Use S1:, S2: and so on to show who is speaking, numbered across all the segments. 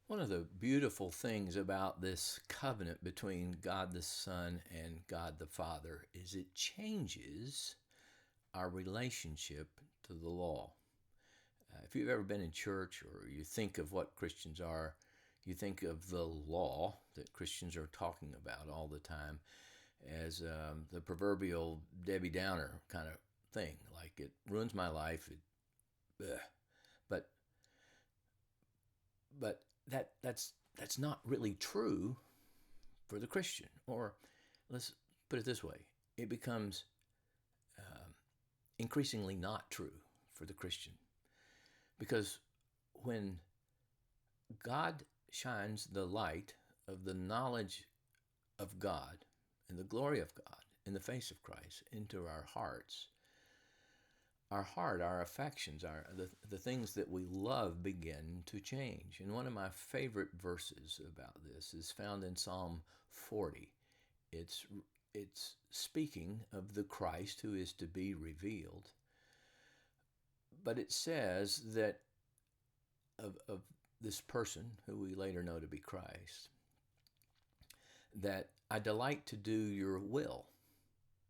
S1: One of the beautiful things about this covenant between God the Son and God the Father is it changes our relationship to the law. If you've ever been in church or you think of what Christians are, you think of the law that Christians are talking about all the time as the proverbial Debbie Downer kind of thing. Like it ruins my life. But but that's not really true for the Christian. Or let's put it this way: it becomes increasingly not true for the Christian, because when God shines the light of the knowledge of God and the glory of God in the face of Christ into our hearts, our affections, the things that we love begin to change. And one of my favorite verses about this is found in Psalm 40. It's speaking of the Christ who is to be revealed. But it says that of this person who we later know to be Christ, that I delight to do your will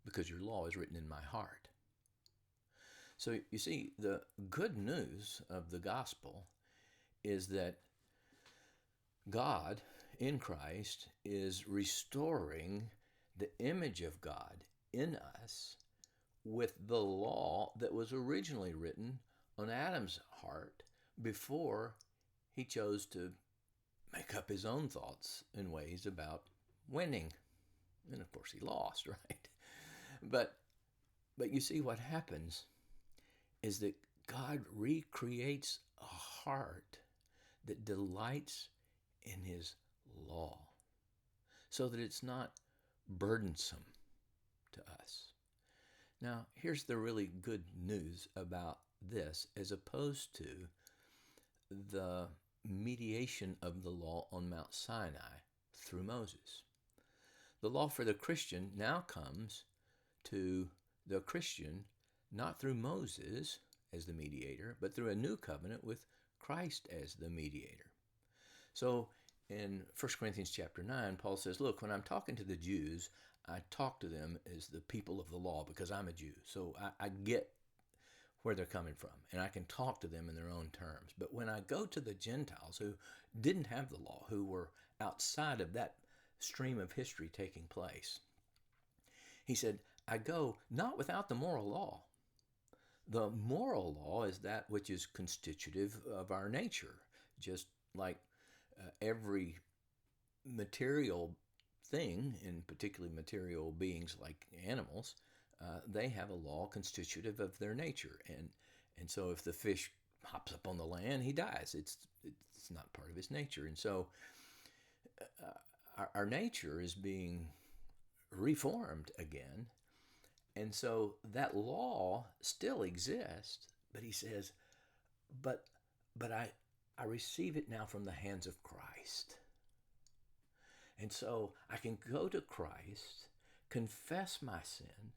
S1: because your law is written in my heart. So you see, the good news of the gospel is that God in Christ is restoring the image of God in us with the law that was originally written on Adam's heart before he chose to make up his own thoughts and ways about winning. And of course he lost, right? But you see, what happens is that God recreates a heart that delights in his law so that it's not burdensome to us. Now, here's the really good news about this as opposed to the mediation of the law on Mount Sinai through Moses. The law for the Christian now comes to the Christian not through Moses as the mediator, but through a new covenant with Christ as the mediator. So in 1 Corinthians chapter 9, Paul says, look, when I'm talking to the Jews, I talk to them as the people of the law because I'm a Jew. So I get where they're coming from, and I can talk to them in their own terms. But when I go to the Gentiles who didn't have the law, who were outside of that stream of history taking place, he said, I go not without the moral law. The moral law is that which is constitutive of our nature, just like every material thing, and particularly material beings like animals, they have a law constitutive of their nature. And so if the fish hops up on the land, he dies. It's not part of his nature. And so our nature is being reformed again. And so that law still exists, but he says, but I receive it now from the hands of Christ. And so I can go to Christ, confess my sin,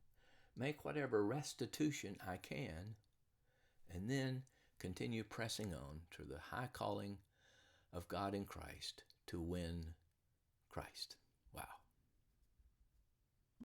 S1: make whatever restitution I can, and then continue pressing on to the high calling of God in Christ to win Christ.